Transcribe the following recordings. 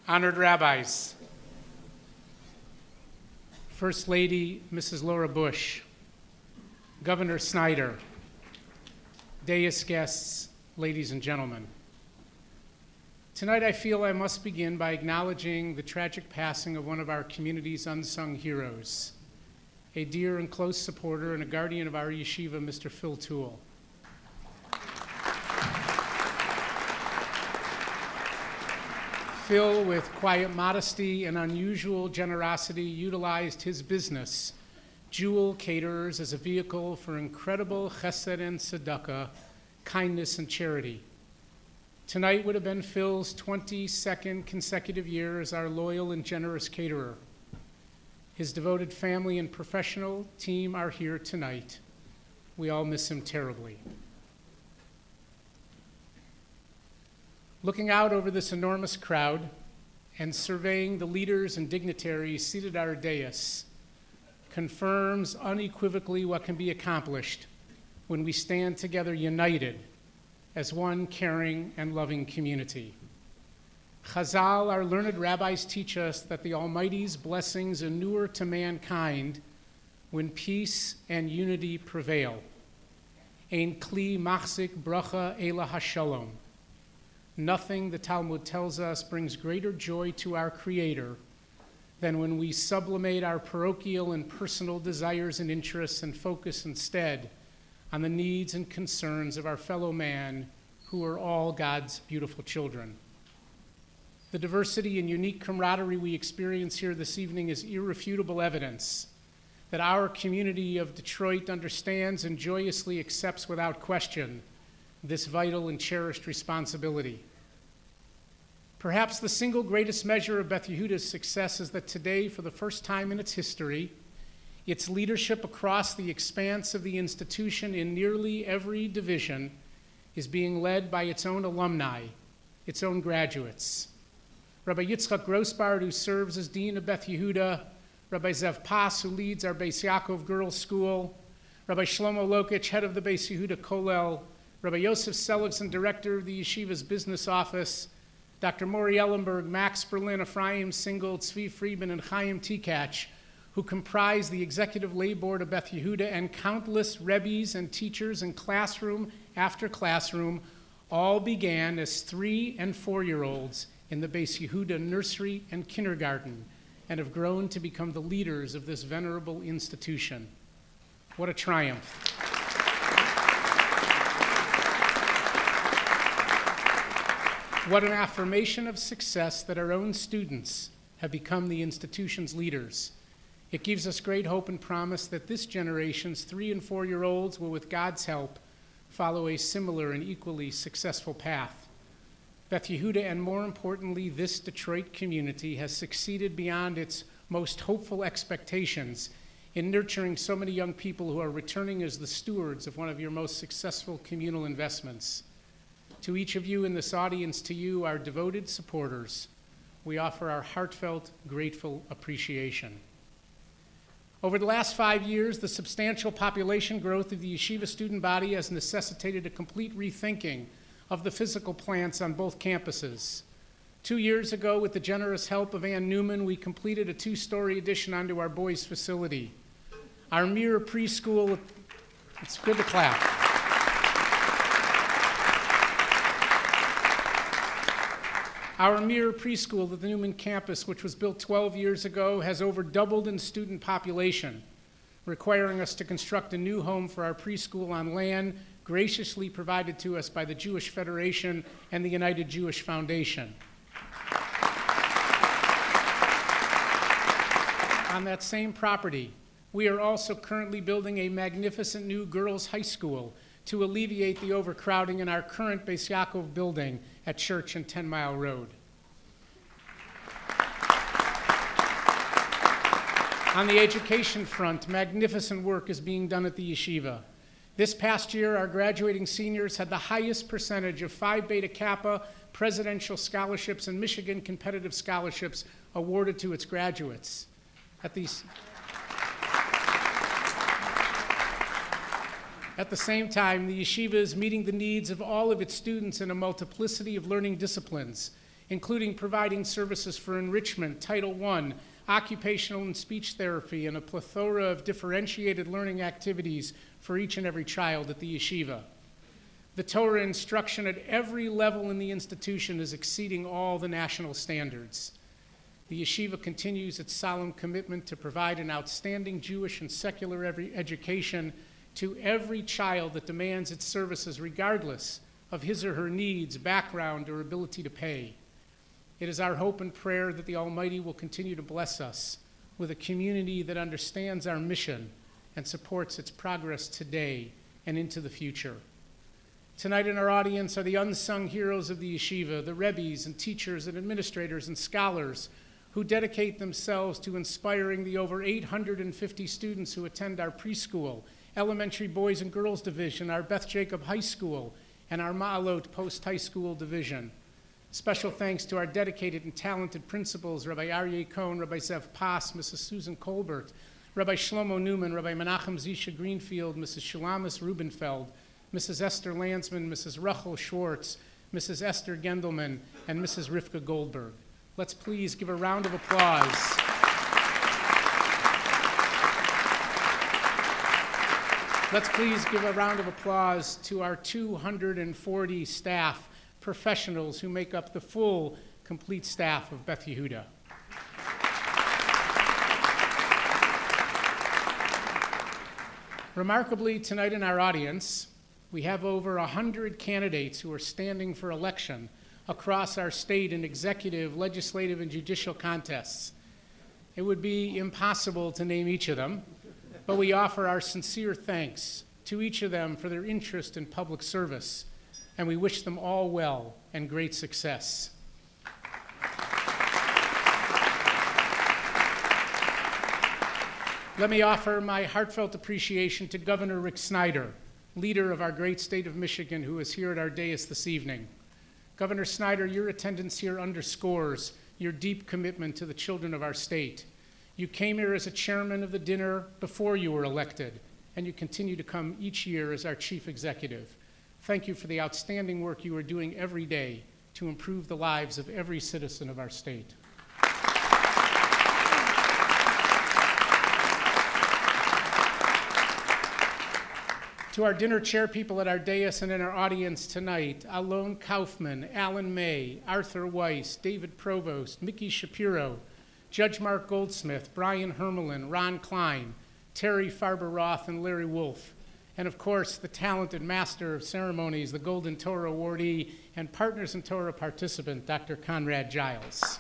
Honored rabbis, First Lady Mrs. Laura Bush, Governor Snyder, dais guests, ladies and gentlemen. Tonight I feel I must begin by acknowledging the tragic passing of one of our community's unsung heroes, a dear and close supporter and a guardian of our yeshiva, Mr. Phil Toole. Phil, with quiet modesty and unusual generosity, utilized his business, Jewel Caterers, as a vehicle for incredible chesed and tzedakah, kindness and charity. Tonight would have been Phil's 22nd consecutive year as our loyal and generous caterer. His devoted family and professional team are here tonight. We all miss him terribly. Looking out over this enormous crowd and surveying the leaders and dignitaries seated at our dais confirms unequivocally what can be accomplished when we stand together united as one caring and loving community. Chazal, our learned rabbis, teach us that the Almighty's blessings inure to mankind when peace and unity prevail. Ein kli machzik bracha ela hashalom. Nothing, the Talmud tells us, brings greater joy to our Creator than when we sublimate our parochial and personal desires and interests and focus instead on the needs and concerns of our fellow man, who are all God's beautiful children. The diversity and unique camaraderie we experience here this evening is irrefutable evidence that our community of Detroit understands and joyously accepts without question this vital and cherished responsibility. Perhaps the single greatest measure of Beth Yehudah's success is that today, for the first time in its history, its leadership across the expanse of the institution in nearly every division is being led by its own alumni, its own graduates. Rabbi Yitzchak Grossbard, who serves as Dean of Beth Yehudah, Rabbi Zev Pass, who leads our Beis Yaakov Girls School, Rabbi Shlomo Lokich, head of the Beis Yehudah Kollel, Rabbi Yosef Seligson, director of the Yeshiva's business office, Dr. Mori Ellenberg, Max Berlin, Ephraim Single, Tzvi Friedman, and Chaim Tikach, who comprise the executive lay board of Beth Yehudah, and countless rebbes and teachers in classroom after classroom, all began as 3- and 4-year-olds in the Beis Yehudah nursery and kindergarten, and have grown to become the leaders of this venerable institution. What a triumph. What an affirmation of success that our own students have become the institution's leaders. It gives us great hope and promise that this generation's 3- and 4-year-olds will, with God's help, follow a similar and equally successful path. Beth Yehudah, and more importantly, this Detroit community, has succeeded beyond its most hopeful expectations in nurturing so many young people who are returning as the stewards of one of your most successful communal investments. To each of you in this audience, to you, our devoted supporters, we offer our heartfelt, grateful appreciation. Over the last 5 years, the substantial population growth of the yeshiva student body has necessitated a complete rethinking of the physical plants on both campuses. 2 years ago, with the generous help of Ann Newman, we completed a 2-story addition onto our boys' facility. Our Mirror preschool, it's good to clap. Our Mirror preschool at the Newman campus, which was built 12 years ago, has over doubled in student population, requiring us to construct a new home for our preschool on land graciously provided to us by the Jewish Federation and the United Jewish Foundation. On that same property, we are also currently building a magnificent new girls' high school to alleviate the overcrowding in our current Beis Yaakov building at Church and 10 Mile Road. On the education front, magnificent work is being done at the yeshiva. This past year, our graduating seniors had the highest percentage of Phi Beta Kappa presidential scholarships and Michigan competitive scholarships awarded to its graduates. At the same time, the yeshiva is meeting the needs of all of its students in a multiplicity of learning disciplines, including providing services for enrichment, Title I, occupational and speech therapy, and a plethora of differentiated learning activities for each and every child at the yeshiva. The Torah instruction at every level in the institution is exceeding all the national standards. The yeshiva continues its solemn commitment to provide an outstanding Jewish and secular education to every child that demands its services, regardless of his or her needs, background, or ability to pay. It is our hope and prayer that the Almighty will continue to bless us with a community that understands our mission and supports its progress today and into the future. Tonight in our audience are the unsung heroes of the yeshiva, the rebbes and teachers and administrators and scholars who dedicate themselves to inspiring the over 850 students who attend our preschool, elementary boys and girls division, our Beth Jacob High School, and our Ma'alot post-high school division. Special thanks to our dedicated and talented principals, Rabbi Aryeh Cohn, Rabbi Zev Pass, Mrs. Susan Colbert, Rabbi Shlomo Newman, Rabbi Menachem Zisha Greenfield, Mrs. Shulamis Rubenfeld, Mrs. Esther Landsman, Mrs. Rachel Schwartz, Mrs. Esther Gendelman, and Mrs. Rivka Goldberg. Let's please give a round of applause. Let's please give a round of applause to our 240 staff professionals who make up the full, complete staff of Beth Yehudah. Remarkably, tonight in our audience, we have over 100 candidates who are standing for election across our state in executive, legislative, and judicial contests. It would be impossible to name each of them, but we offer our sincere thanks to each of them for their interest in public service, and we wish them all well and great success. Let me offer my heartfelt appreciation to Governor Rick Snyder, leader of our great state of Michigan, who is here at our dais this evening. Governor Snyder, your attendance here underscores your deep commitment to the children of our state. You came here as a chairman of the dinner before you were elected, and you continue to come each year as our chief executive. Thank you for the outstanding work you are doing every day to improve the lives of every citizen of our state. To our dinner chair people at our dais and in our audience tonight, Alon Kaufman, Alan May, Arthur Weiss, David Provost, Mickey Shapiro, Judge Mark Goldsmith, Brian Hermelin, Ron Klein, Terry Farber-Roth, and Larry Wolf, and of course, the talented master of ceremonies, the Golden Torah awardee, and Partners in Torah participant, Dr. Conrad Giles.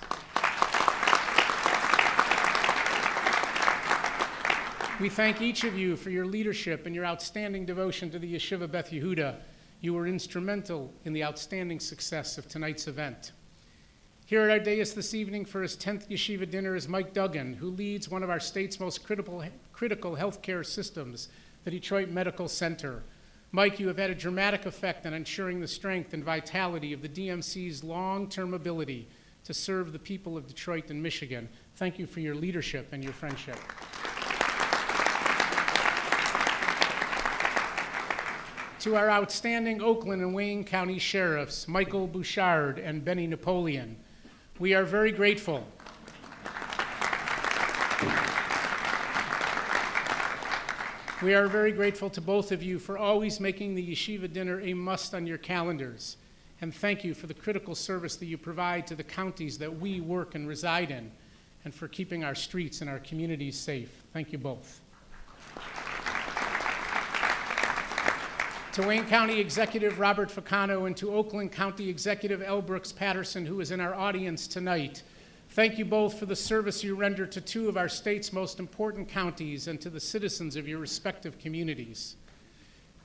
We thank each of you for your leadership and your outstanding devotion to the Yeshiva Beth Yehudah. You were instrumental in the outstanding success of tonight's event. Here at our dais this evening for his 10th Yeshiva dinner is Mike Duggan, who leads one of our state's most critical healthcare systems, the Detroit Medical Center. Mike, you have had a dramatic effect on ensuring the strength and vitality of the DMC's long-term ability to serve the people of Detroit and Michigan. Thank you for your leadership and your friendship. To our outstanding Oakland and Wayne County sheriffs, Michael Bouchard and Benny Napoleon, we are very grateful. We are very grateful to both of you for always making the Yeshiva dinner a must on your calendars. And thank you for the critical service that you provide to the counties that we work and reside in, and for keeping our streets and our communities safe. Thank you both. To Wayne County Executive Robert Ficano and to Oakland County Executive L. Brooks Patterson, who is in our audience tonight, thank you both for the service you render to two of our state's most important counties and to the citizens of your respective communities.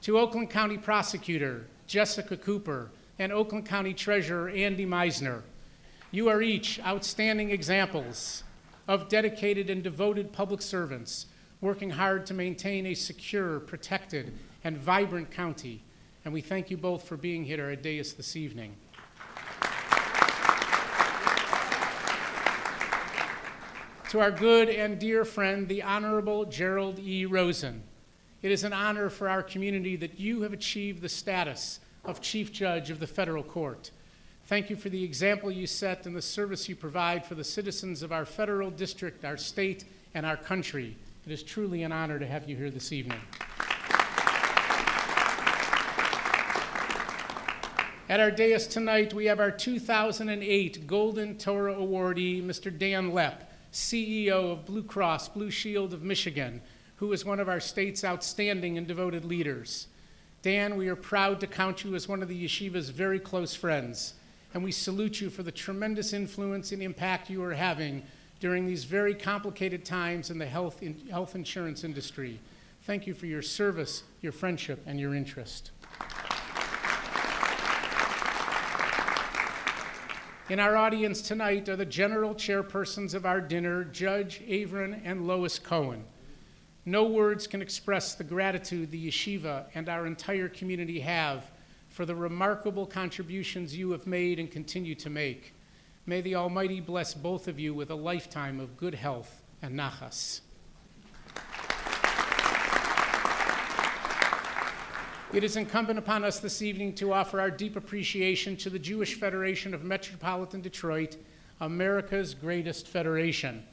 To Oakland County Prosecutor Jessica Cooper and Oakland County Treasurer Andy Meisner, you are each outstanding examples of dedicated and devoted public servants working hard to maintain a secure, protected, and vibrant county, and we thank you both for being here at dais this evening. To our good and dear friend, the Honorable Gerald E. Rosen, it is an honor for our community that you have achieved the status of Chief Judge of the Federal Court. Thank you for the example you set and the service you provide for the citizens of our federal district, our state, and our country. It is truly an honor to have you here this evening. At our dais tonight, we have our 2008 Golden Torah awardee, Mr. Dan Lepp, CEO of Blue Cross Blue Shield of Michigan, who is one of our state's outstanding and devoted leaders. Dan, we are proud to count you as one of the Yeshiva's very close friends, and we salute you for the tremendous influence and impact you are having during these very complicated times in the health insurance industry. Thank you for your service, your friendship, and your interest. In our audience tonight are the general chairpersons of our dinner, Judge Avron and Lois Cohen. No words can express the gratitude the Yeshiva and our entire community have for the remarkable contributions you have made and continue to make. May the Almighty bless both of you with a lifetime of good health and nachas. It is incumbent upon us this evening to offer our deep appreciation to the Jewish Federation of Metropolitan Detroit, America's greatest federation.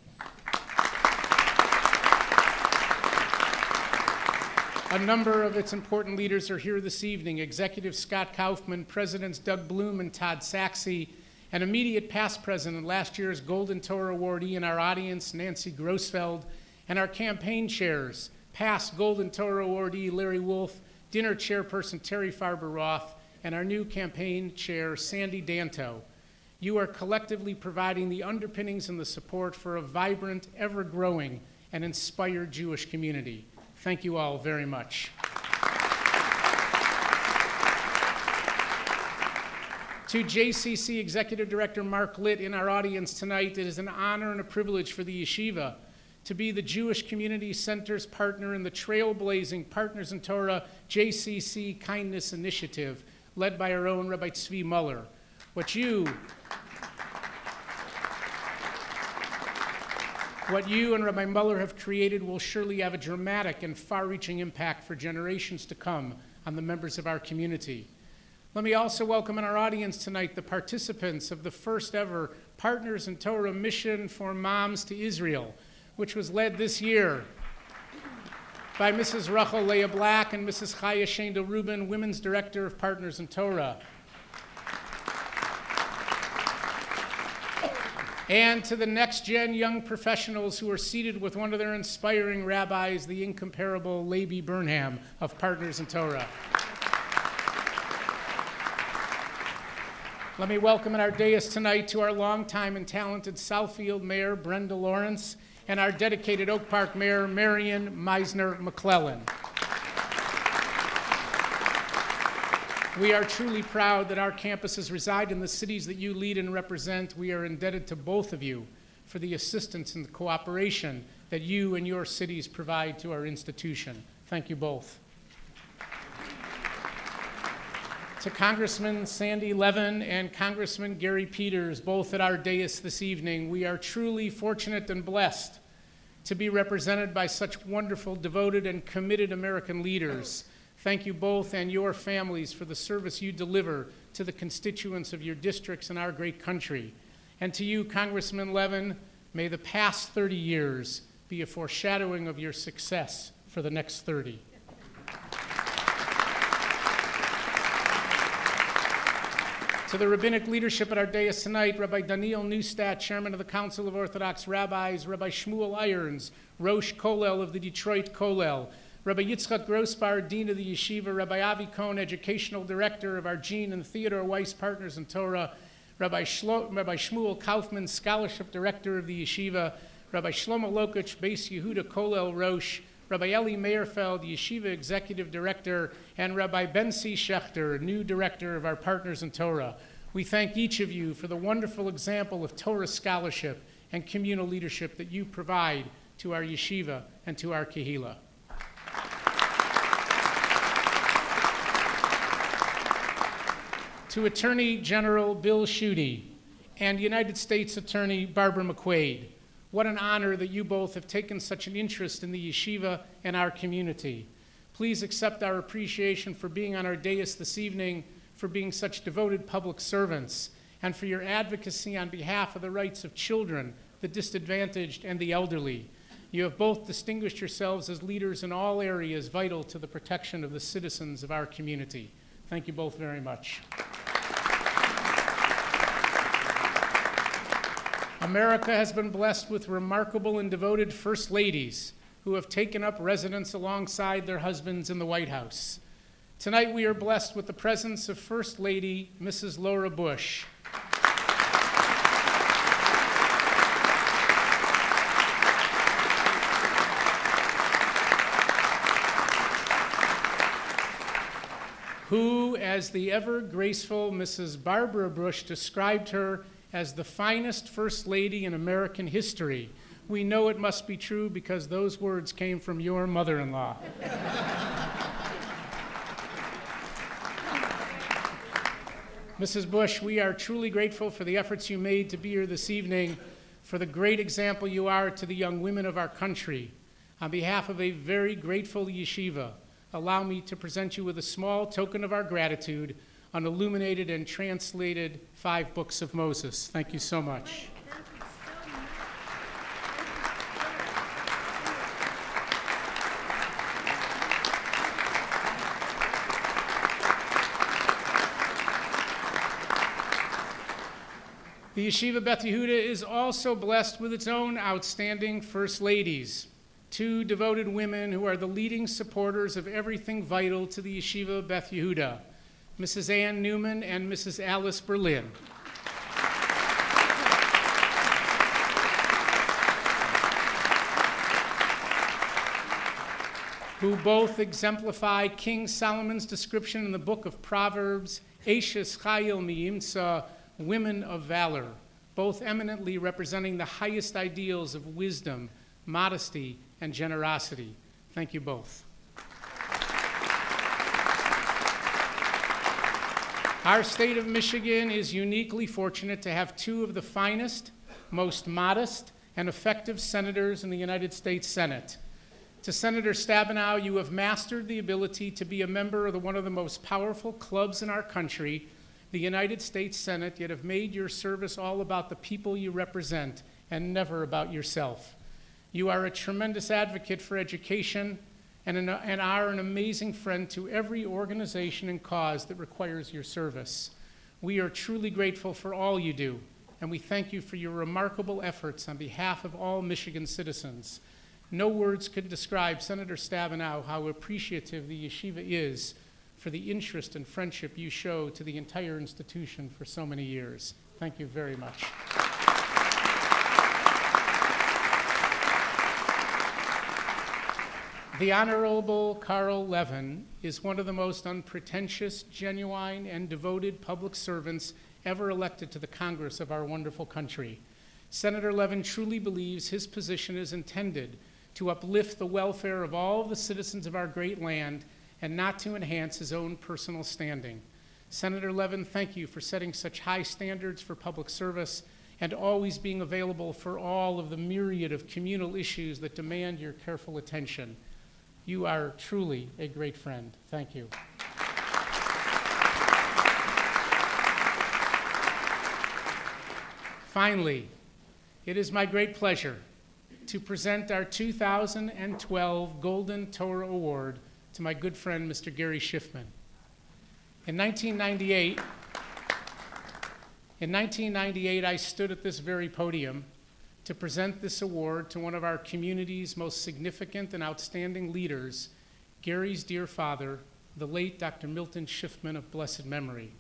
A number of its important leaders are here this evening: Executive Scott Kaufman, Presidents Doug Bloom and Todd Saxey, and immediate past president, last year's Golden Torah awardee in our audience, Nancy Grossfeld, and our campaign chairs, past Golden Torah awardee Larry Wolf, dinner chairperson Terry Farber-Roth, and our new campaign chair, Sandy Danto. You are collectively providing the underpinnings and the support for a vibrant, ever-growing, and inspired Jewish community. Thank you all very much. To JCC Executive Director Mark Litt in our audience tonight, it is an honor and a privilege for the Yeshiva to be the Jewish Community Center's partner in the trailblazing Partners in Torah JCC Kindness Initiative, led by our own Rabbi Tzvi Muller. What you and Rabbi Muller have created will surely have a dramatic and far-reaching impact for generations to come on the members of our community. Let me also welcome in our audience tonight the participants of the first ever Partners in Torah Mission for Moms to Israel, which was led this year by Mrs. Rachel Leah Black and Mrs. Chaya Shendel Rubin, Women's Director of Partners in Torah. And to the next-gen young professionals who are seated with one of their inspiring rabbis, the incomparable Levi Burnham of Partners in Torah. Let me welcome in our dais tonight to our longtime and talented Southfield Mayor, Brenda Lawrence, and our dedicated Oak Park Mayor, Marion Meisner-McClellan. We are truly proud that our campuses reside in the cities that you lead and represent. We are indebted to both of you for the assistance and the cooperation that you and your cities provide to our institution. Thank you both. To Congressman Sandy Levin and Congressman Gary Peters, both at our dais this evening, we are truly fortunate and blessed to be represented by such wonderful, devoted, and committed American leaders. Thank you both and your families for the service you deliver to the constituents of your districts and our great country. And to you, Congressman Levin, may the past 30 years be a foreshadowing of your success for the next 30. To the rabbinic leadership at our dais tonight, Rabbi Daniel Neustadt, Chairman of the Council of Orthodox Rabbis, Rabbi Shmuel Irons, Rosh Kollel of the Detroit Kollel, Rabbi Yitzchak Grossbar, Dean of the Yeshiva, Rabbi Avi Cohn, Educational Director of our Jean and Theodore Weiss Partners in Torah, Rabbi Shmuel Kaufman, Scholarship Director of the Yeshiva, Rabbi Shlomo Lokich, Beis Yehudah Kollel Rosh, Rabbi Eli Meyerfeld, Yeshiva Executive Director, and Rabbi Ben-C Schechter, new Director of our Partners in Torah. We thank each of you for the wonderful example of Torah scholarship and communal leadership that you provide to our Yeshiva and to our Kehillah. To Attorney General Bill Schuette and United States Attorney Barbara McQuaid, what an honor that you both have taken such an interest in the Yeshiva and our community. Please accept our appreciation for being on our dais this evening, for being such devoted public servants, and for your advocacy on behalf of the rights of children, the disadvantaged, and the elderly. You have both distinguished yourselves as leaders in all areas vital to the protection of the citizens of our community. Thank you both very much. America has been blessed with remarkable and devoted First Ladies who have taken up residence alongside their husbands in the White House. Tonight we are blessed with the presence of First Lady Mrs. Laura Bush. Who, as the ever graceful Mrs. Barbara Bush described her as the finest First Lady in American history. We know it must be true because those words came from your mother-in-law. Mrs. Bush, we are truly grateful for the efforts you made to be here this evening, for the great example you are to the young women of our country. On behalf of a very grateful Yeshiva, allow me to present you with a small token of our gratitude, on illuminated and translated 5 books of Moses. Thank you so much. The Yeshiva Beth Yehudah is also blessed with its own outstanding First Ladies, 2 devoted women who are the leading supporters of everything vital to the Yeshiva Beth Yehudah, Mrs. Ann Newman and Mrs. Alice Berlin. Who both exemplify King Solomon's description in the book of Proverbs, Eshes Chayil Miyimtza, women of valor, both eminently representing the highest ideals of wisdom, modesty, and generosity. Thank you both. Our state of Michigan is uniquely fortunate to have 2 of the finest, most modest, and effective senators in the United States Senate. To Senator Stabenow, you have mastered the ability to be a member of one of the most powerful clubs in our country, the United States Senate, yet have made your service all about the people you represent and never about yourself. You are a tremendous advocate for education and are an amazing friend to every organization and cause that requires your service. We are truly grateful for all you do, and we thank you for your remarkable efforts on behalf of all Michigan citizens. No words could describe, Senator Stabenow, how appreciative the Yeshiva is for the interest and friendship you show to the entire institution for so many years. Thank you very much. The Honorable Carl Levin is one of the most unpretentious, genuine, and devoted public servants ever elected to the Congress of our wonderful country. Senator Levin truly believes his position is intended to uplift the welfare of all of the citizens of our great land and not to enhance his own personal standing. Senator Levin, thank you for setting such high standards for public service and always being available for all of the myriad of communal issues that demand your careful attention. You are truly a great friend. Thank you. Finally, it is my great pleasure to present our 2012 Golden Torah Award to my good friend, Mr. Gary Schiffman. In 1998, I stood at this very podium to present this award to one of our community's most significant and outstanding leaders, Gary's dear father, the late Dr. Milton Schiffman of blessed memory.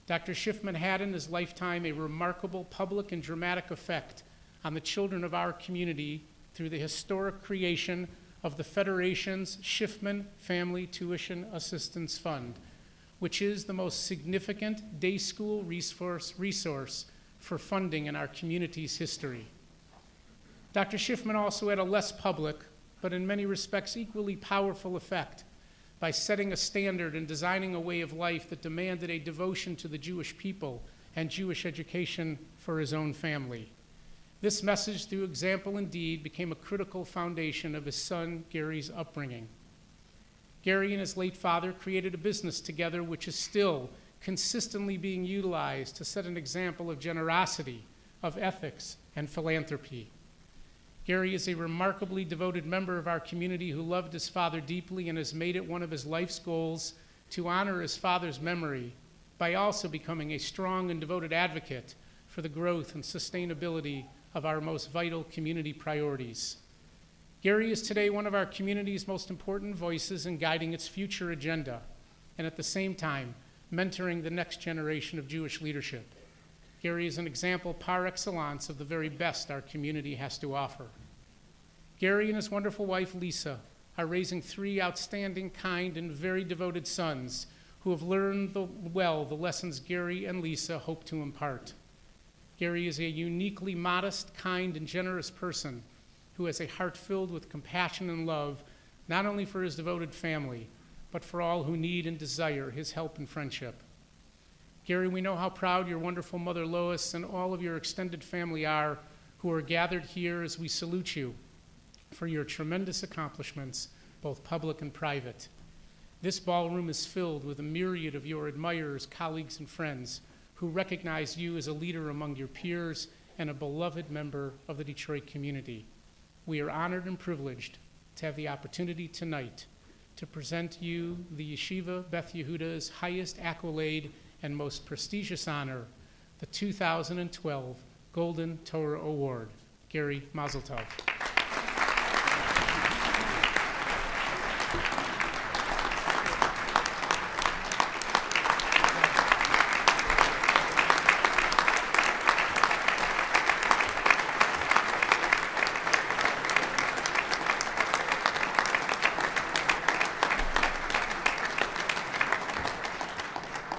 Dr. Schiffman had in his lifetime a remarkable public and dramatic effect on the children of our community through the historic creation of the Federation's Schiffman Family Tuition Assistance Fund, which is the most significant day school resource for funding in our community's history. Dr. Schiffman also had a less public, but in many respects equally powerful effect by setting a standard and designing a way of life that demanded a devotion to the Jewish people and Jewish education for his own family. This message, through example and deed, became a critical foundation of his son Gary's upbringing. Gary and his late father created a business together which is still consistently being utilized to set an example of generosity, of ethics, and philanthropy. Gary is a remarkably devoted member of our community who loved his father deeply and has made it one of his life's goals to honor his father's memory by also becoming a strong and devoted advocate for the growth and sustainability of our most vital community priorities. Gary is today one of our community's most important voices in guiding its future agenda, and at the same time, mentoring the next generation of Jewish leadership. Gary is an example par excellence of the very best our community has to offer. Gary and his wonderful wife, Lisa, are raising 3 outstanding, kind, and very devoted sons who have learned well the lessons Gary and Lisa hope to impart. Gary is a uniquely modest, kind, and generous person who has a heart filled with compassion and love, not only for his devoted family, but for all who need and desire his help and friendship. Gary, we know how proud your wonderful mother Lois and all of your extended family are, who are gathered here as we salute you for your tremendous accomplishments, both public and private. This ballroom is filled with a myriad of your admirers, colleagues, and friends who recognize you as a leader among your peers and a beloved member of the Detroit community. We are honored and privileged to have the opportunity tonight to present you the Yeshiva Beth Yehudah's highest accolade and most prestigious honor, the 2012 Golden Torah Award. Gary, Mazel Tov.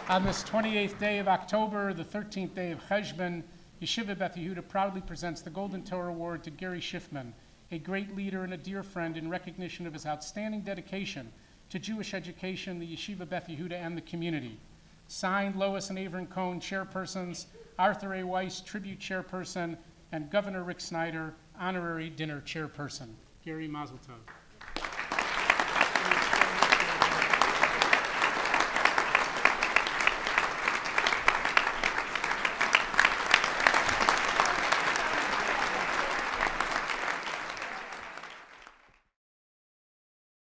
On this 28th day of October, the 13th day of Cheshvan, Yeshiva Beth Yehudah proudly presents the Golden Torah Award to Gary Schiffman, a great leader and a dear friend, in recognition of his outstanding dedication to Jewish education, the Yeshiva Beth Yehudah, and the community. Signed, Lois and Averin Cohn, chairpersons, Arthur A. Weiss, tribute chairperson, and Governor Rick Snyder, honorary dinner chairperson. Gary, Mazel Tov.